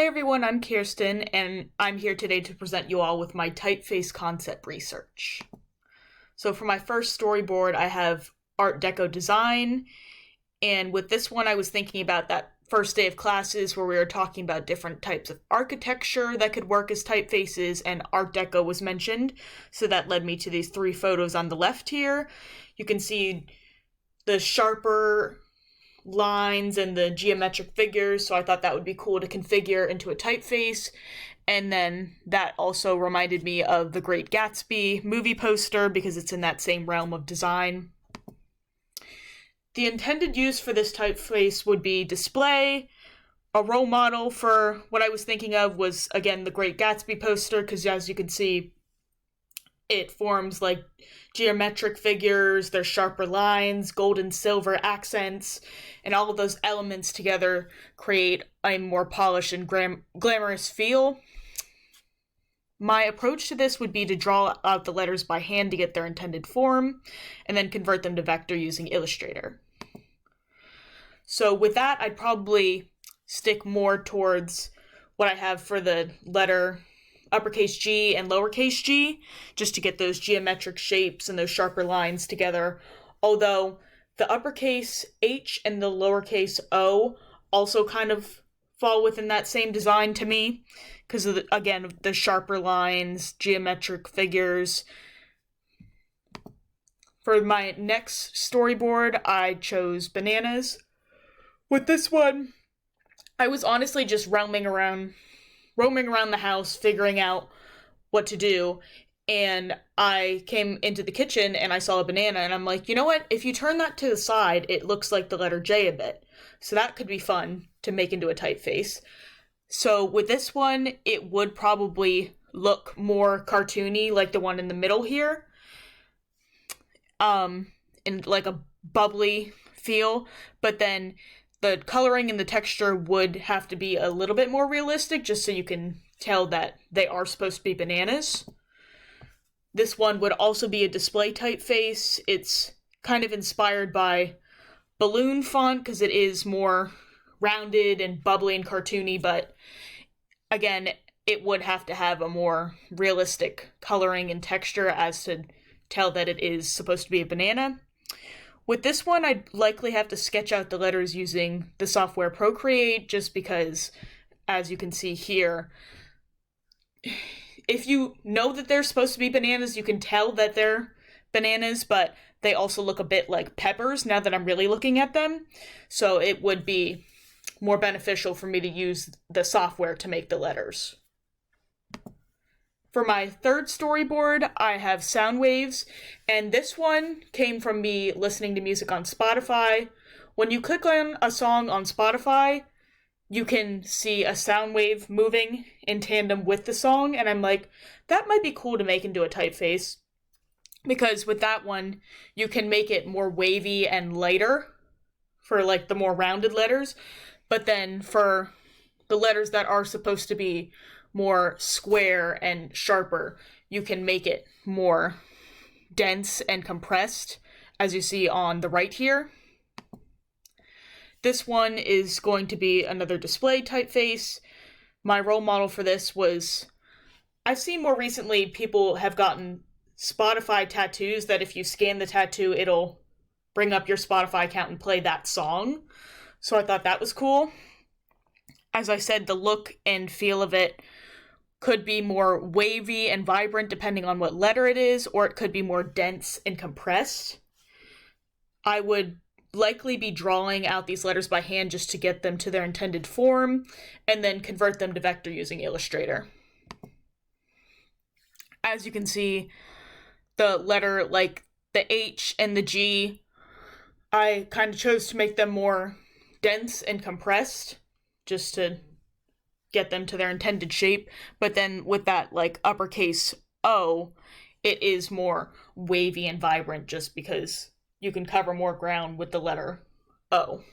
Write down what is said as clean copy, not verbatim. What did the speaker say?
Hey everyone, I'm Kirsten, and I'm here today to present you all with my typeface concept research. So for my first storyboard, I have Art Deco design, and with this one I was thinking about that first day of classes where we were talking about different types of architecture that could work as typefaces, and Art Deco was mentioned, so that led me to these three photos on the left here. You can see the sharper lines and the geometric figures, so I thought that would be cool to configure into a typeface. And then that also reminded me of the Great Gatsby movie poster because it's in that same realm of design. The intended use for this typeface would be display. A role model for what I was thinking of was, again, the Great Gatsby poster, because as you can see, it forms like geometric figures, there's sharper lines, gold and silver accents, and all of those elements together create a more polished and glamorous feel. My approach to this would be to draw out the letters by hand to get their intended form, and then convert them to vector using Illustrator. So with that, I'd probably stick more towards what I have for the letter uppercase G and lowercase g, just to get those geometric shapes and those sharper lines together. Although the uppercase H and the lowercase O also kind of fall within that same design to me, because of again, the sharper lines, geometric figures. For my next storyboard, I chose bananas. With this one, I was honestly just roaming around the house, figuring out what to do, and I came into the kitchen and I saw a banana, and I'm like, you know what, if you turn that to the side, it looks like the letter J a bit, so that could be fun to make into a typeface. So with this one, it would probably look more cartoony, like the one in the middle here, in like a bubbly feel, but then the coloring and the texture would have to be a little bit more realistic, just so you can tell that they are supposed to be bananas. This one would also be a display typeface. It's kind of inspired by balloon font because it is more rounded and bubbly and cartoony, but again, it would have to have a more realistic coloring and texture as to tell that it is supposed to be a banana. With this one, I'd likely have to sketch out the letters using the software Procreate, just because, as you can see here, if you know that they're supposed to be bananas, you can tell that they're bananas, but they also look a bit like peppers now that I'm really looking at them, so it would be more beneficial for me to use the software to make the letters. For my third storyboard, I have sound waves, and this one came from me listening to music on Spotify. When you click on a song on Spotify, you can see a sound wave moving in tandem with the song, and I'm like, that might be cool to make into a typeface, because with that one, you can make it more wavy and lighter for like the more rounded letters, but then for the letters that are supposed to be more square and sharper, you can make it more dense and compressed, as you see on the right here. This one is going to be another display typeface. My role model for this was, I've seen more recently people have gotten Spotify tattoos that if you scan the tattoo, it'll bring up your Spotify account and play that song. So I thought that was cool. As I said, the look and feel of it could be more wavy and vibrant depending on what letter it is, or it could be more dense and compressed. I would likely be drawing out these letters by hand just to get them to their intended form, and then convert them to vector using Illustrator. As you can see, the letter, like the H and the G, I kind of chose to make them more dense and compressed, just to get them to their intended shape, but then with that like uppercase O, it is more wavy and vibrant just because you can cover more ground with the letter O.